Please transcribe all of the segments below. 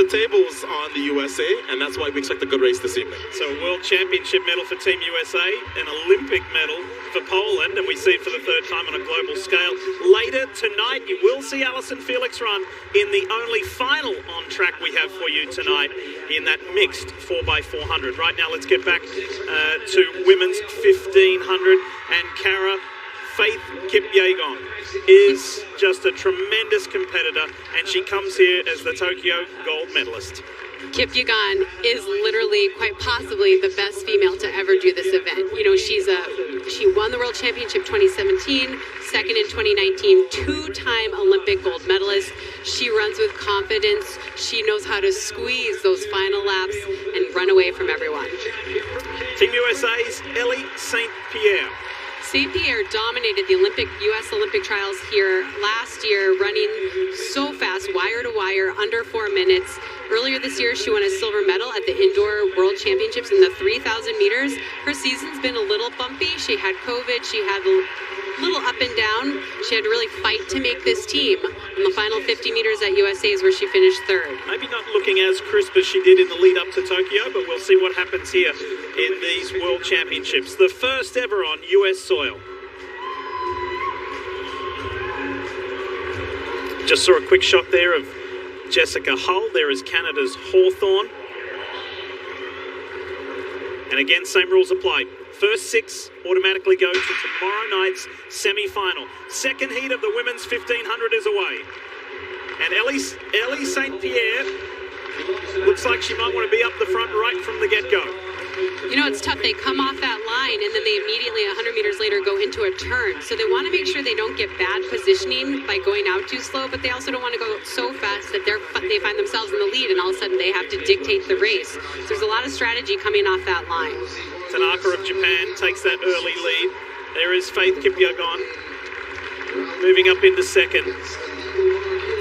tables on the USA, and that's why we expect a good race this evening. So a World Championship medal for Team USA, an Olympic medal for Poland, and we see it for the third time on a global scale. Later tonight, you will see Allyson Felix run in the only final on-track we have for you tonight in that mixed 4x400. Right now, let's get back to women's 1500, and Cara, Faith Kipyegon is just a tremendous competitor, and she comes here as the Tokyo gold medalist. Kipyegon is literally, quite possibly, the best female to ever do this event. You know, she won the World Championship 2017, second in 2019, two-time Olympic gold medalist. She runs with confidence. She knows how to squeeze those final laps and run away from everyone. Team USA's Ellie St. Pierre. St. Pierre dominated the U.S. Olympic trials here last year, running so fast, wire to wire, under 4 minutes. Earlier this year, she won a silver medal at the Indoor World Championships in the 3,000 meters. Her season's been a little bumpy. She had COVID. She had a little up and down. She had to really fight to make this team. In the final 50 meters at USA is where she finished third. Maybe not looking as crisp as she did in the lead up to Tokyo, but we'll see what happens here in these World Championships. The first ever on US soil. Just saw a quick shot there of Jessica Hull. There is Canada's Hawthorne. And again, same rules apply. First six automatically go to tomorrow night's semi-final. Second heat of the women's 1500 is away. And Ellie St. Pierre looks like she might want to be up the front right from the get-go. You know, it's tough. They come off that line and then they immediately, 100 meters later, go into a turn. So they want to make sure they don't get bad positioning by going out too slow, but they also don't want to go so fast that they find themselves in the lead and all of a sudden they have to dictate the race. So there's a lot of strategy coming off that line. Tanaka of Japan takes that early lead. There is Faith Kipyegon moving up into second.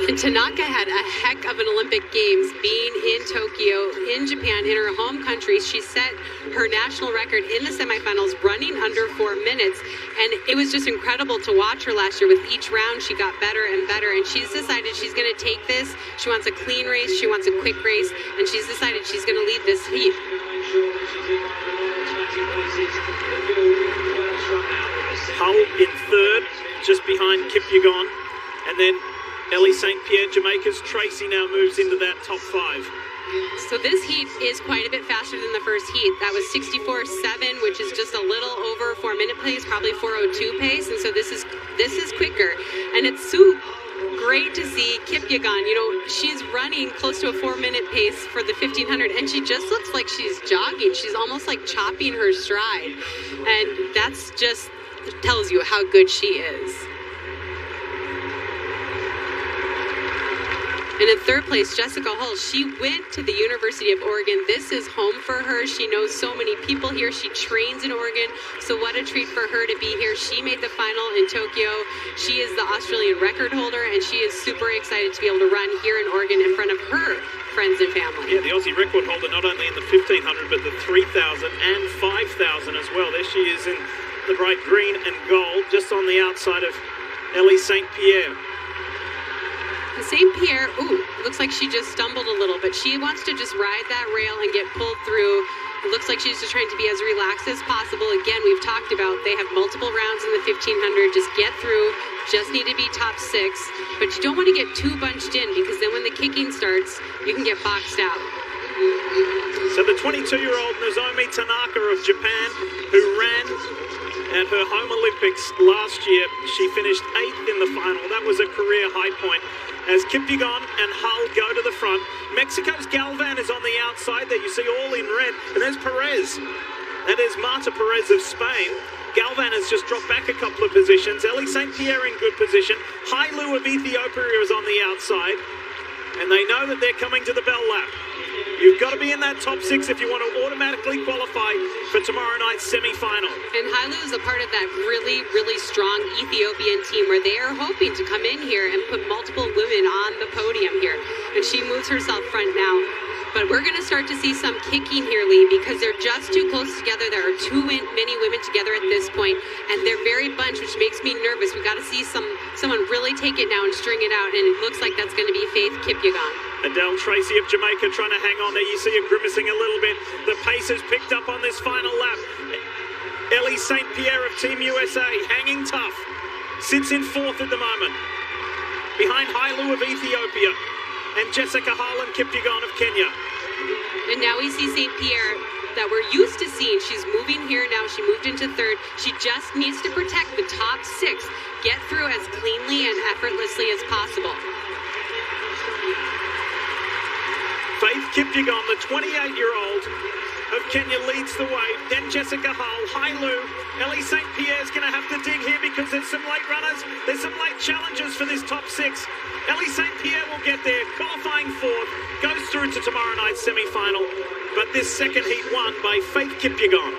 And Tanaka had a heck of an Olympic Games being in Tokyo, in Japan, in her home country. She set her national record in the semifinals, running under 4 minutes. And it was just incredible to watch her last year. With each round, she got better and better. And she's decided she's going to take this. She wants a clean race. She wants a quick race. And she's decided she's going to lead this heat. Hull in third, just behind Kipyegon. And then Ellie St. Pierre, Jamaica's Tracy, now moves into that top five. So this heat is quite a bit faster than the first heat. That was 64.7, which is just a little over 4 minute pace, probably 4:02 pace. And so this is quicker. And it's so great to see Kipyegon. You know, she's running close to a 4 minute pace for the 1500, and she just looks like she's jogging. She's almost like chopping her stride. And that's just tells you how good she is. And in third place, Jessica Hull, she went to the University of Oregon. This is home for her. She knows so many people here. She trains in Oregon. So what a treat for her to be here. She made the final in Tokyo. She is the Australian record holder, and she is super excited to be able to run here in Oregon in front of her friends and family. Yeah, the Aussie record holder not only in the 1500, but the 3000 and 5000 as well. There she is in the bright green and gold, just on the outside of Ellie St. Pierre. St. Pierre, looks like she just stumbled a little, but she wants to just ride that rail and get pulled through. It looks like she's just trying to be as relaxed as possible. Again, we've talked about they have multiple rounds in the 1500. Just get through, just need to be top 6. But you don't want to get too bunched in, because then when the kicking starts, you can get boxed out. So the 22-year-old Nozomi Tanaka of Japan, who ran at her home Olympics last year, she finished 8th in the final. That was a career high point. As Kipyegon and Hull go to the front, Mexico's Galvan is on the outside there. You see all in red. And there's Perez. That is Marta Perez of Spain. Galvan has just dropped back a couple of positions. Ellie St. Pierre in good position. Hailu of Ethiopia is on the outside. And they know that they're coming to the bell lap. You've got to be in that top 6 if you want to automatically qualify for tomorrow night's semi-final. And Hailu is a part of that really, really strong Ethiopian team where they are hoping to come in here and put multiple women on the podium here. And she moves herself front now. But we're going to start to see some kicking here, Lee, because they're just too close together. There are too many women together at this point, and they're very bunched, which makes me nervous. We've got to see someone really take it now and string it out, and it looks like that's going to be Faith Kipyegon. Adele Tracy of Jamaica trying to hang on there. You see her grimacing a little bit. The pace has picked up on this final lap. Ellie St. Pierre of Team USA hanging tough. Sits in fourth at the moment. Behind Hailu of Ethiopia and Jessica Hall and Kipyegon of Kenya. And now we see St. Pierre that we're used to seeing. She's moving here now. She moved into third. She just needs to protect the top six, get through as cleanly and effortlessly as possible. Faith Kipyegon, the 28-year-old of Kenya, leads the way. Then Jessica Hull, Hailu. Ellie St. Pierre's going to have to dig here because there's some late runners. There's some late challengers for this top six. Ellie St. Pierre will get there, qualifying fourth, goes through to tomorrow night's semi-final. But this second heat won by Faith Kipyegon.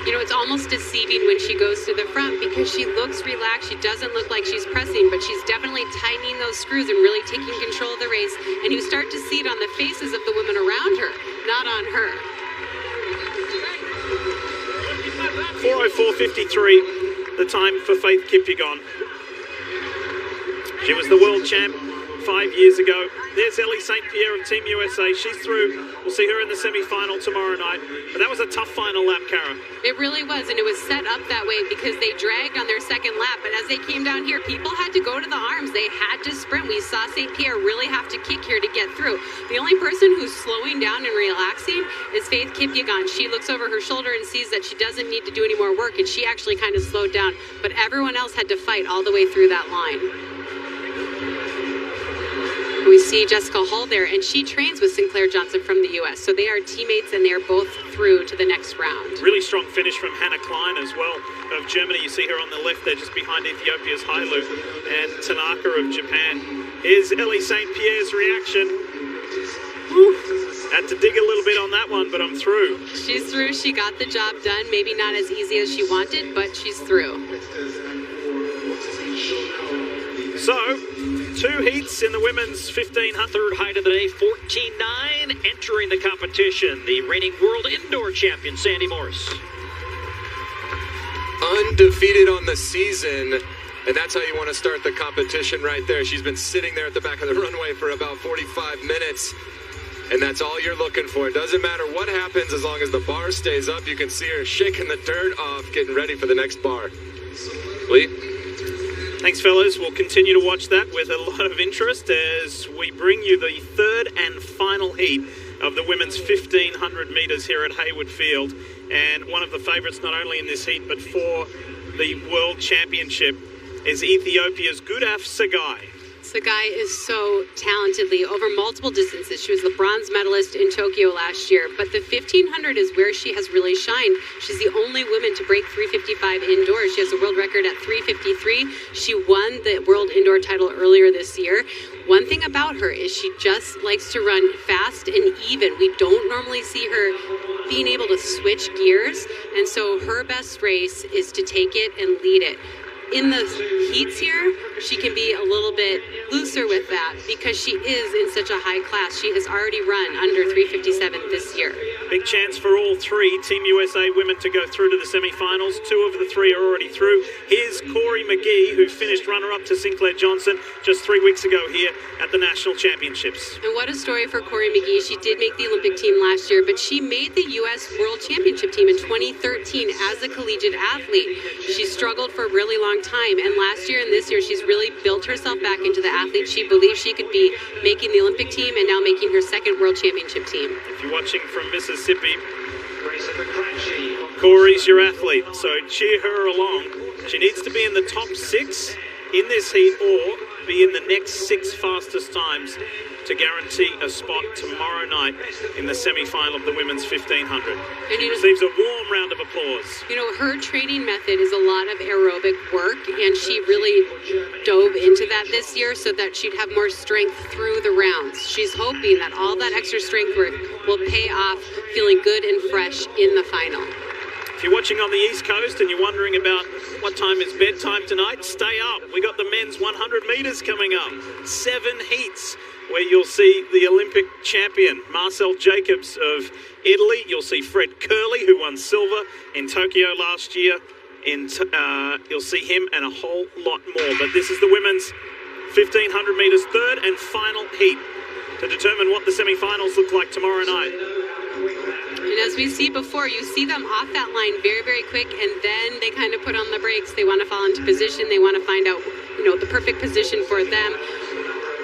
You know, it's almost deceiving when she goes to the front because she looks relaxed. She doesn't look like she's pressing, but she's definitely tightening those screws and really taking control of the race. And you start to see it on the faces of the women around her, not on her. 4:04.53, the time for Faith Kipyegon. She was the world champ 5 years ago. There's Ellie St. Pierre of Team USA. She's through. We'll see her in the semi-final tomorrow night. But that was a tough final lap, Cara. It really was, and it was set up that way because they dragged on their second lap. But as they came down here, people had to go to the arms. They had to sprint. We saw St. Pierre really have to kick here to get through. The only person who's slowing down and relaxing is Faith Kipyegon. She looks over her shoulder and sees that she doesn't need to do any more work, and she actually kind of slowed down. But everyone else had to fight all the way through that line. We see Jessica Hull there, and she trains with Sinclair Johnson from the U.S., so they are teammates, and they're both through to the next round. Really strong finish from Hannah Klein as well of Germany. You see her on the left there, just behind Ethiopia's Hailu, and Tanaka of Japan. Here's Ellie St. Pierre's reaction. Whew. Had to dig a little bit on that one, but I'm through. She's through. She got the job done. Maybe not as easy as she wanted, but she's through. So, 2 heats in the women's 1500 height of the day, 14.9. Entering the competition, the reigning world indoor champion, Sandy Morris. Undefeated on the season, and that's how you want to start the competition right there. She's been sitting there at the back of the runway for about 45 minutes, and that's all you're looking for. It doesn't matter what happens as long as the bar stays up. You can see her shaking the dirt off, getting ready for the next bar. Lee? Thanks, fellas. We'll continue to watch that with a lot of interest as we bring you the third and final heat of the women's 1500 metres here at Hayward Field. And one of the favourites not only in this heat but for the World Championship is Ethiopia's Gudaf Sagai. Sagai is so talentedly over multiple distances. She was the bronze medalist in Tokyo last year, but the 1500 is where she has really shined. She's the only woman to break 355 indoors. She has a world record at 353. She won the world indoor title earlier this year. One thing about her is she just likes to run fast and even. We don't normally see her being able to switch gears, and so her best race is to take it and lead it. In the heats here, she can be a little bit looser with that because she is in such a high class. She has already run under 357 this year. Big chance for all 3 Team USA women to go through to the semi-finals. 2 of the 3 are already through. Here's Corey McGee, who finished runner-up to Sinclair Johnson just 3 weeks ago here at the National Championships. And what a story for Corey McGee. She did make the Olympic team last year, but she made the U.S. World Championship team in 2013 as a collegiate athlete. She struggled for a really long time, and last year and this year she's really built herself back into the athlete she believed she could be, making the Olympic team and now making her second World Championship team. If you're watching from Mississippi, Corey's your athlete, so cheer her along. She needs to be in the top 6 in this heat or be in the next 6 fastest times to guarantee a spot tomorrow night in the semi-final of the women's 1500. And She receives a warm round of applause. You know, her training method is a lot of aerobic work, and she really dove into that this year so that she'd have more strength through the rounds. She's hoping that all that extra strength work will pay off feeling good and fresh in the final. If you're watching on the East Coast and you're wondering about what time is bedtime tonight, stay up. We got the men's 100 metres coming up. 7 heats where you'll see the Olympic champion, Marcel Jacobs of Italy. You'll see Fred Curley, who won silver in Tokyo last year. You'll see him and a whole lot more. But this is the women's 1500 metres third and final heat to determine what the semi-finals look like tomorrow night. And as we see before, you see them off that line very, very quick, and then they kind of put on the brakes. They want to fall into position. They want to find out, the perfect position for them.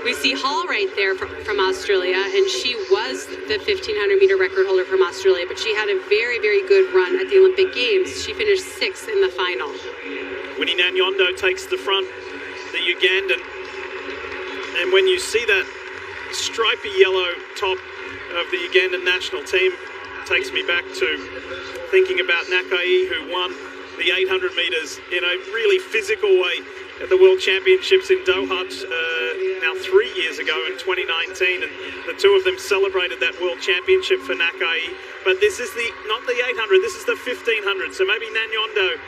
We see Hall right there from Australia, and she was the 1,500-meter record holder from Australia, but she had a very, very good run at the Olympic Games. She finished 6th in the final. Winnie Nanyondo takes the front, the Ugandan. And when you see that stripy yellow top of the Ugandan national team, takes me back to thinking about Nakai, who won the 800 meters in a really physical way at the World Championships in Doha now 3 years ago in 2019, and the two of them celebrated that World Championship for Nakai. But this is not the 800, this is the 1500, so maybe Nanyondo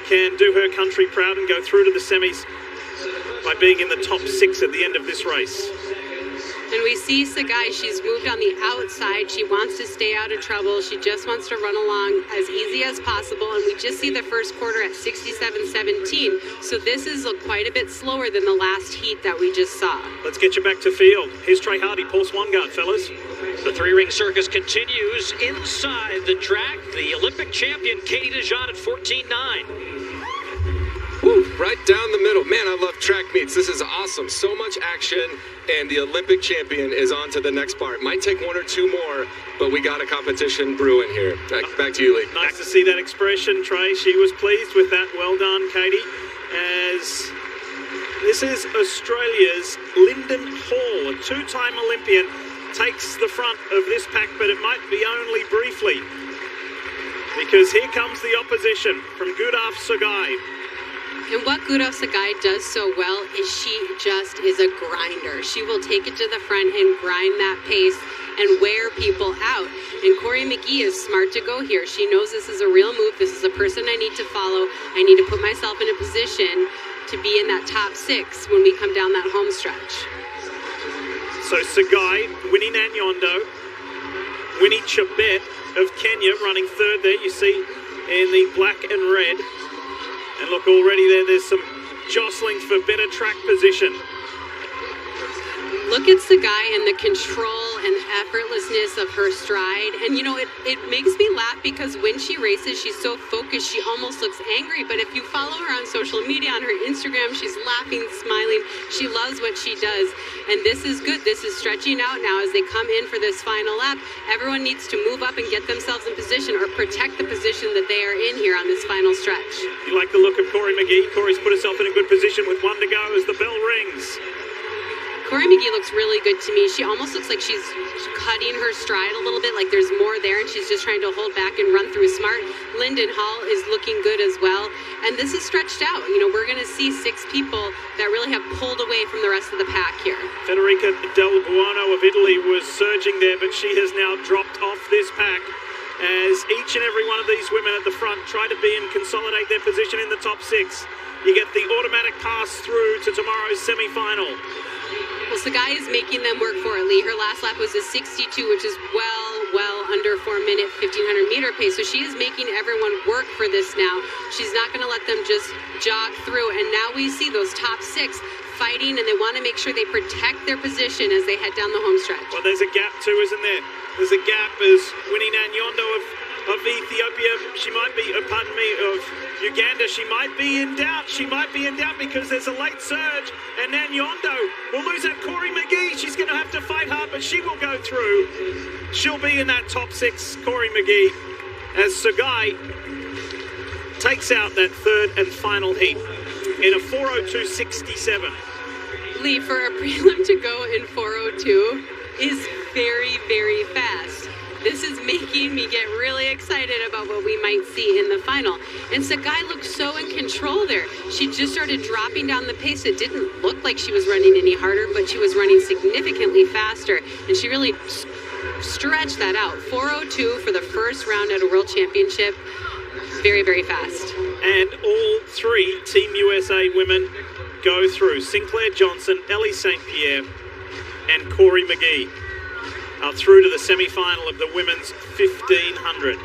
can do her country proud and go through to the semis by being in the top 6 at the end of this race. And we see Sagai, she's moved on the outside. She wants to stay out of trouble. She just wants to run along as easy as possible. And we just see the first quarter at 67.17. So this is quite a bit slower than the last heat that we just saw. Let's get you back to field. Here's Trey Hardy, Paul Swangard, fellas. The three-ring circus continues inside the track. The Olympic champion, Katie DeJean at 14.9. Woo, right down the middle. Man, I love track meets. This is awesome. So much action, and the Olympic champion is on to the next part. Might take one or two more, but we got a competition brewing here. Back to you, Lee. Nice to see that expression, Trey. She was pleased with that. Well done, Katie. As this is Australia's Lyndon Hall, a two-time Olympian, takes the front of this pack, but it might be only briefly, because here comes the opposition from Gudaf Sagai. And what Gudaf Sagai does so well is she just is a grinder. She will take it to the front and grind that pace and wear people out. And Corey McGee is smart to go here. She knows this is a real move. This is a person I need to follow. I need to put myself in a position to be in that top 6 when we come down that home stretch. So Sagai, Winnie Nanyondo, Winnie Chebet of Kenya running third there. You see in the black and red. And look, already there's some jostling for better track position. Look at Sagai and the control and effortlessness of her stride. And it makes me laugh because when she races, she's so focused, she almost looks angry. But if you follow her on social media, on her Instagram, she's laughing, smiling. She loves what she does. And this is good. This is stretching out now as they come in for this final lap. Everyone needs to move up and get themselves in position or protect the position that they are in here on this final stretch. You like the look of Corey McGee? Corey's put herself in a good position with one to go as the bell rings. Corey McGee looks really good to me. She almost looks like she's cutting her stride a little bit, like there's more there, and she's just trying to hold back and run through smart. Lyndon Hall is looking good as well, and this is stretched out. We're going to see 6 people that really have pulled away from the rest of the pack here. Federica Del Buono of Italy was surging there, but she has now dropped off this pack as each and every one of these women at the front try to be and consolidate their position in the top 6. You get the automatic pass through to tomorrow's semi-final. Well, Sagai is making them work for it, Lee. Her last lap was a 62, which is well under 4-minute 1,500-meter pace. So she is making everyone work for this now. She's not going to let them just jog through. And now we see those top 6 fighting, and they want to make sure they protect their position as they head down the home stretch. Well, there's a gap too, isn't there? There's a gap as Winnie Nanyondo of Ethiopia, she might be, of Uganda, she might be in doubt. She might be in doubt because there's a late surge, and Nanyondo will lose at Corey McGee. She's going to have to fight hard, but she will go through. She'll be in that top 6, Corey McGee, as Sagai takes out that third and final heat in a 4:02.67. Lee, for a prelim to go in 4:02 is very, very fast. This is making me get really excited about what we might see in the final. And Sagai looked so in control there. She just started dropping down the pace. It didn't look like she was running any harder, but she was running significantly faster. And she really stretched that out. 4:02 for the first round at a World Championship. Very, very fast. And all 3 Team USA women go through. Sinclair Johnson, Ellie St. Pierre, and Corey McGee are through to the semi-final of the women's 1500.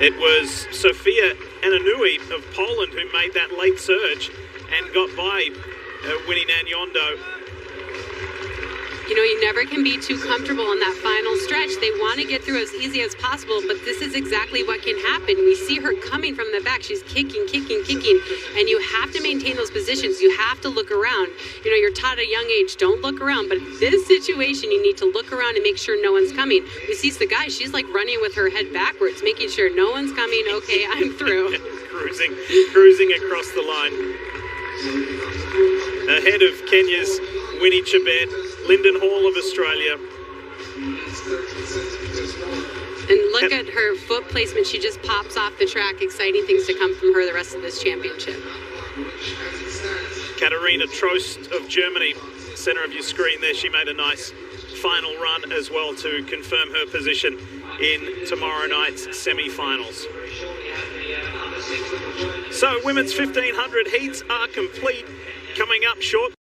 It was Sofia Ananui of Poland who made that late surge and got by Winnie Nanyondo. You know, you never can be too comfortable in that final stretch. They want to get through as easy as possible, but this is exactly what can happen. We see her coming from the back. She's kicking, and you have to maintain those positions. You have to look around. You know, you're taught at a young age, don't look around, but in this situation, you need to look around and make sure no one's coming. We see the guy, she's like running with her head backwards, making sure no one's coming. Okay, I'm through. cruising across the line. Ahead of Kenya's Winnie Chebet, Lyndon Hall of Australia. And look at her foot placement. She just pops off the track. Exciting things to come from her the rest of this championship. Katharina Trost of Germany, center of your screen there. She made a nice final run as well to confirm her position in tomorrow night's semi-finals. So women's 1500 heats are complete. Coming up short.